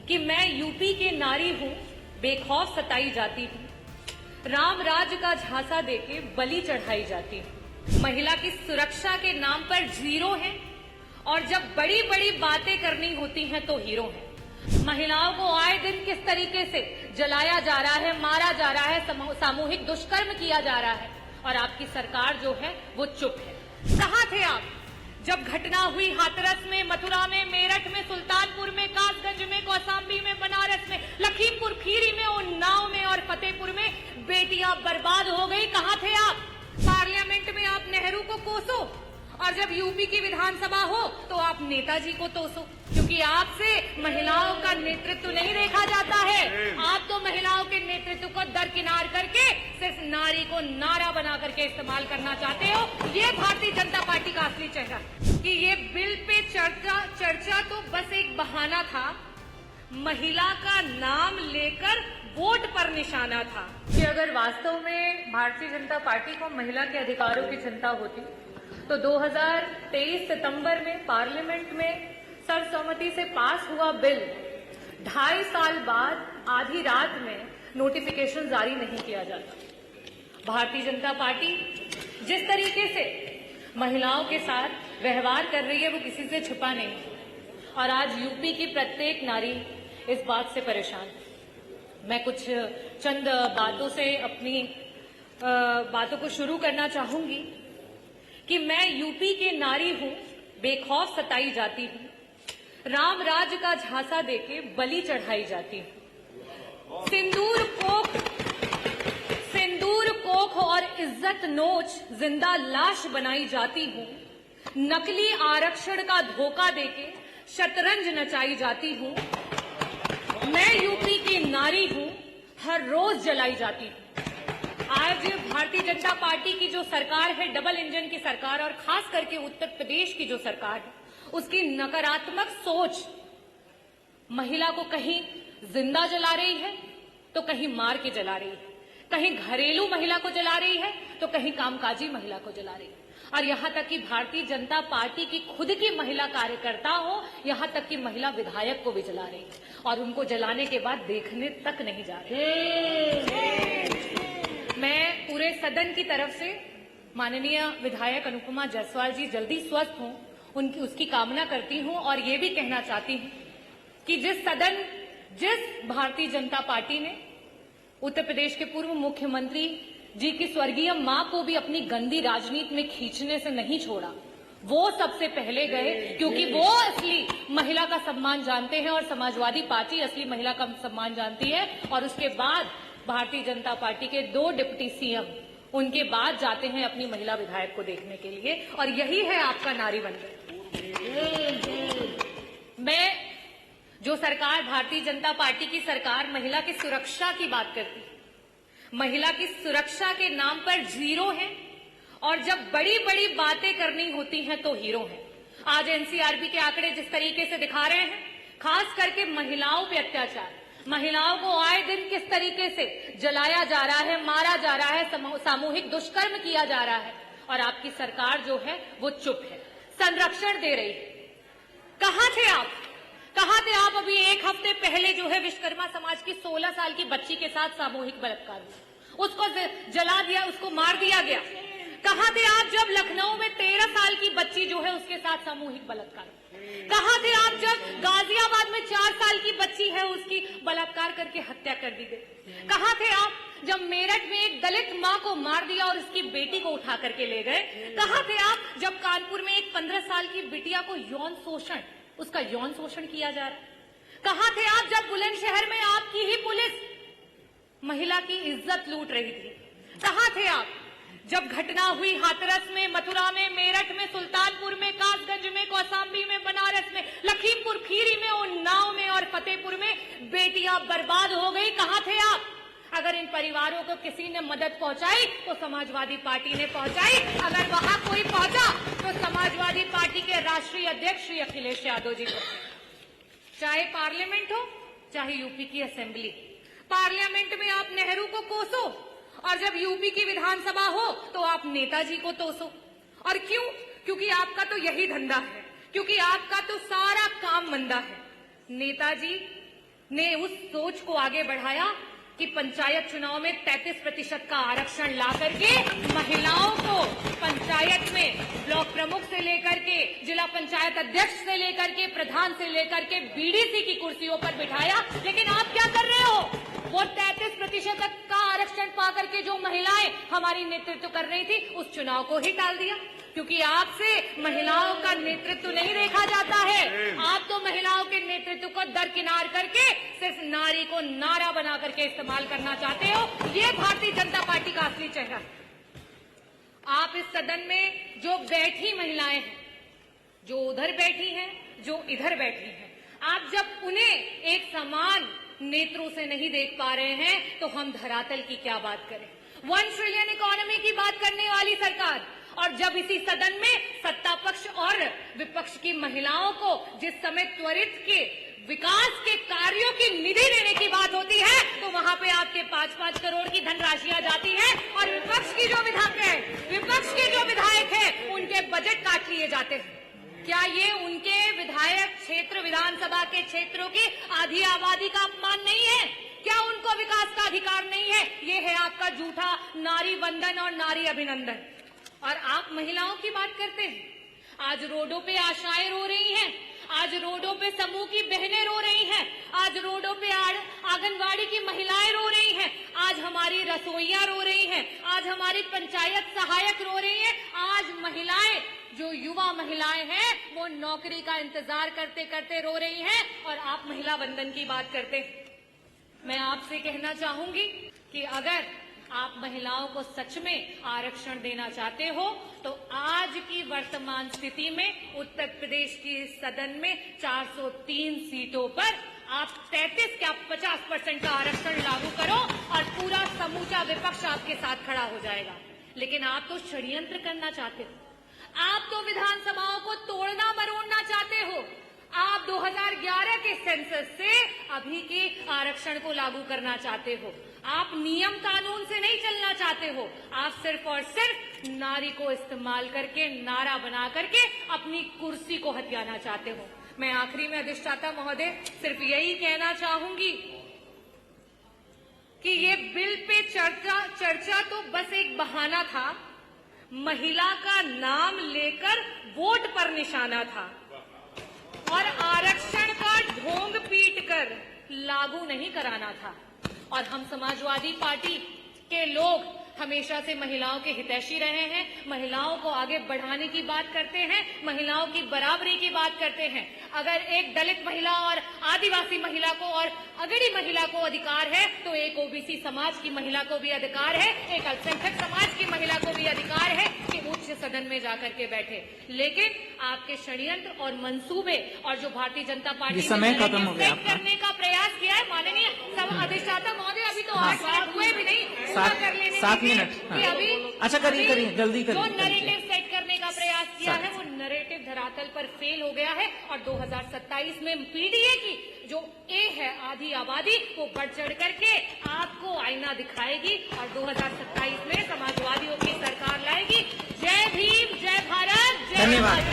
कि मैं यूपी की नारी हूं, बेखौफ सताई जाती हूं, राम राज्य का झांसा देके बलि चढ़ाई जाती हूं। महिला की सुरक्षा के नाम पर जीरो है और जब बड़ी बड़ी बातें करनी होती हैं तो हीरो हैं। महिलाओं को आए दिन किस तरीके से जलाया जा रहा है, मारा जा रहा है, सामूहिक दुष्कर्म किया जा रहा है और आपकी सरकार जो है वो चुप है। कहां थे आप जब घटना हुई हाथरस में, मथुरा में, मेरठ में, सुल्तानपुर में, कासगंज में, कौशाम्बी में, बनारस में, लखीमपुर खीरी में, उन्नाव में और फतेहपुर में बेटियां बर्बाद हो गई। कहां थे आप? पार्लियामेंट में आप नेहरू को कोसो और जब यूपी की विधानसभा हो तो आप नेताजी को तोसो, क्योंकि आपसे महिलाओं का नेतृत्व नहीं देखा जाता है। आप तो महिलाओं के नेतृत्व को दरकिनार करके सिर्फ नारी को नारा बना करके इस्तेमाल करना चाहते हो। ये भारतीय जनता पार्टी का असली चेहरा है कि ये बिल पे चर्चा तो बस एक बहाना था, महिला का नाम लेकर वोट पर निशाना था। कि अगर वास्तव में भारतीय जनता पार्टी को महिला के अधिकारों की चिंता होती तो 2023 सितंबर में पार्लियामेंट में सर्वसम्मति से पास हुआ बिल 2.5 साल बाद आधी रात में नोटिफिकेशन जारी नहीं किया जाता। भारतीय जनता पार्टी जिस तरीके से महिलाओं के साथ व्यवहार कर रही है वो किसी से छुपा नहीं और आज यूपी की प्रत्येक नारी इस बात से परेशान है। मैं कुछ चंद बातों से अपनी बातों को शुरू करना चाहूंगी कि मैं यूपी की नारी हूं, बेखौफ सताई जाती हूं, राम राज्य का झांसा देके बलि चढ़ाई जाती हूं। सिंदूर कोख और इज्जत नोच जिंदा लाश बनाई जाती हूं। नकली आरक्षण का धोखा देके शतरंज नचाई जाती हूं। मैं यूपी की नारी हूं, हर रोज जलाई जाती हूं। आज भारतीय जनता पार्टी की जो सरकार है, डबल इंजन की सरकार, और खास करके उत्तर प्रदेश की जो सरकार है, उसकी नकारात्मक सोच महिला को कहीं जिंदा जला रही है तो कहीं मार के जला रही है, कहीं घरेलू महिला को जला रही है तो कहीं कामकाजी महिला को जला रही है। और यहां तक कि भारतीय जनता पार्टी की खुद की महिला कार्यकर्ता हो, यहां तक कि महिला विधायक को भी जला रही है और उनको जलाने के बाद देखने तक नहीं जा रही। मैं पूरे सदन की तरफ से माननीय विधायक अनुपमा जायसवाल जी जल्दी स्वस्थ हों उसकी कामना करती हूं और ये भी कहना चाहती हूं कि जिस भारतीय जनता पार्टी ने उत्तर प्रदेश के पूर्व मुख्यमंत्री जी की स्वर्गीय मां को भी अपनी गंदी राजनीति में खींचने से नहीं छोड़ा, वो सबसे पहले गए, क्योंकि वो असली महिला का सम्मान जानते हैं और समाजवादी पार्टी असली महिला का सम्मान जानती है। और उसके बाद भारतीय जनता पार्टी के 2 डिप्टी सीएम उनके बाद जाते हैं अपनी महिला विधायक को देखने के लिए, और यही है आपका नारी वंदन। मैं जो सरकार, भारतीय जनता पार्टी की सरकार महिला की सुरक्षा की बात करती है, महिला की सुरक्षा के नाम पर जीरो है और जब बड़ी बड़ी बातें करनी होती हैं तो हीरो हैं। आज एनसीआरबी के आंकड़े जिस तरीके से दिखा रहे हैं, खास करके महिलाओं पे अत्याचार, महिलाओं को आए दिन किस तरीके से जलाया जा रहा है, मारा जा रहा है, सामूहिक दुष्कर्म किया जा रहा है और आपकी सरकार जो है वो चुप है, संरक्षण दे रही है। कहां थे आप? कहां थे आप? अभी 1 हफ्ते पहले जो है विश्वकर्मा समाज की 16 साल की बच्ची के साथ सामूहिक बलात्कार हुआ, उसको जला दिया, उसको मार दिया गया। कहां थे आप जब लखनऊ में 13 साल की बच्ची जो है उसके साथ सामूहिक बलात्कार? कहां थे आप जब गाजियाबाद में 4 साल की बच्ची है उसकी बलात्कार करके हत्या कर दी गई? कहां थे आप जब मेरठ में एक दलित मां को मार दिया और उसकी बेटी को उठा करके ले गए? कहां थे आप जब कानपुर में एक 15 साल की बिटिया को उसका यौन शोषण किया जा रहा है? कहां थे आप जब बुलंदशहर में आपकी ही पुलिस महिला की इज्जत लूट रही थी? कहां थे आप जब घटना हुई हाथरस में, मथुरा में, मेरठ में, सुल्तानपुर में, कासगंज में, कौशाम्बी में, बनारस में, लखीमपुर खीरी में, उन्नाव में और फतेहपुर में बेटियां बर्बाद हो गई? कहां थे आप? अगर इन परिवारों को किसी ने मदद पहुंचाई तो समाजवादी पार्टी ने पहुंचाई, अगर वहां कोई पहुंचा तो समाजवादी पार्टी के राष्ट्रीय अध्यक्ष श्री अखिलेश यादव जी को। चाहे पार्लियामेंट हो चाहे यूपी की असेंबली, पार्लियामेंट में आप नेहरू को कोसो और जब यूपी की विधानसभा हो तो आप नेताजी को तोसो। और क्यों? क्योंकि आपका तो यही धंधा है, क्योंकि आपका तो सारा काम मंदा है। नेताजी ने उस सोच को आगे बढ़ाया कि पंचायत चुनाव में 33% का आरक्षण ला करके महिलाओं को पंचायत में ब्लॉक प्रमुख से लेकर के जिला पंचायत अध्यक्ष से लेकर के प्रधान से लेकर के बीडीसी की कुर्सियों पर बिठाया। लेकिन आप क्या कर रहे हो? वो 33% का आरक्षण पा करके जो महिलाएं हमारी नेतृत्व कर रही थी उस चुनाव को ही टाल दिया, क्योंकि आपसे महिलाओं का नेतृत्व नहीं देखा जाता है। आप तो महिलाओं के नेतृत्व को दरकिनार करके सिर्फ नारी को नारा बना करके इस्तेमाल करना चाहते हो। ये भारतीय जनता पार्टी का असली चेहरा है। आप इस सदन में जो बैठी महिलाएं हैं, जो उधर बैठी हैं, जो इधर बैठी हैं, आप जब उन्हें एक समान नेत्रों से नहीं देख पा रहे हैं तो हम धरातल की क्या बात करें? 1 ट्रिलियन इकोनॉमी की बात करने वाली सरकार, और जब इसी सदन में सत्ता पक्ष और विपक्ष की महिलाओं को जिस समय त्वरित के विकास के कार्यों की निधि देने की बात होती है तो वहां पे आपके 5-5 करोड़ की धनराशियां जाती हैं और विपक्ष के जो विधायक हैं उनके बजट काट लिए जाते हैं। क्या ये उनके विधायक क्षेत्र विधानसभा के क्षेत्रों की आधी आबादी का अपमान नहीं है? क्या उनको विकास का अधिकार नहीं है? ये है आपका झूठा नारी वंदन और नारी अभिनंदन। और आप महिलाओं की बात करते हैं। आज रोडों पे आशाएं रो रही हैं, आज रोडों पे समूह की बहनें रो रही हैं, आज रोडों पे आंगनवाड़ी की महिलाएं रो रही हैं, आज हमारी रसोइयां रो रही हैं, आज हमारी पंचायत सहायक रो रही हैं, आज महिलाएं जो युवा महिलाएं हैं वो नौकरी का इंतजार करते करते रो रही हैं और आप महिला वंदन की बात करते हैं। मैं आपसे कहना चाहूंगी कि अगर आप महिलाओं को सच में आरक्षण देना चाहते हो तो आज की वर्तमान स्थिति में उत्तर प्रदेश की सदन में 403 सीटों पर आप 33 क्या 50% का आरक्षण लागू करो और पूरा समूचा विपक्ष आपके साथ खड़ा हो जाएगा। लेकिन आप तो षड्यंत्र करना चाहते हो, आप तो विधानसभाओं को तोड़ना मरोड़ना चाहते हो। आप 2011 के सेंसस से अभी के आरक्षण को लागू करना चाहते हो। आप नियम कानून से नहीं चलना चाहते हो, आप सिर्फ और सिर्फ नारी को इस्तेमाल करके नारा बना करके अपनी कुर्सी को हथियाना चाहते हो। मैं आखिरी में अधिष्ठाता महोदय सिर्फ यही कहना चाहूंगी कि ये बिल पे चर्चा तो बस एक बहाना था, महिला का नाम लेकर वोट पर निशाना था और आरक्षण का ढोंग पीटकर लागू नहीं कराना था। और हम समाजवादी पार्टी के लोग हमेशा से महिलाओं के हितैषी रहे हैं, महिलाओं को आगे बढ़ाने की बात करते हैं, महिलाओं की बराबरी की बात करते हैं। अगर एक दलित महिला और आदिवासी महिला को और अगड़ी महिला को अधिकार है तो एक ओबीसी समाज की महिला को भी अधिकार है, एक अल्पसंख्यक समाज की महिला को भी अधिकार है कि उच्च सदन में जाकर के बैठे। लेकिन आपके षड्यंत्र और मंसूबे और जो भारतीय जनता पार्टी समय खत्म हो गया करने का प्रयास किया है, माननीय अधिष्ठाता महोदय अभी तो 8 मिनट हुए भी नहीं, पूरा कर लेने 7 मिनट कि अभी अच्छा करिए जल्दी करिए। जो नैरेटिव सेट करने का प्रयास किया है वो नैरेटिव धरातल पर फेल हो गया है और 2027 में पीडीए की जो ए है आधी आबादी वो बढ़ चढ़ करके आपको आईना दिखाएगी और 2027 में समाजवादियों की सरकार लाएगी। जय भीम, जय भारत, जय धन्यवाद।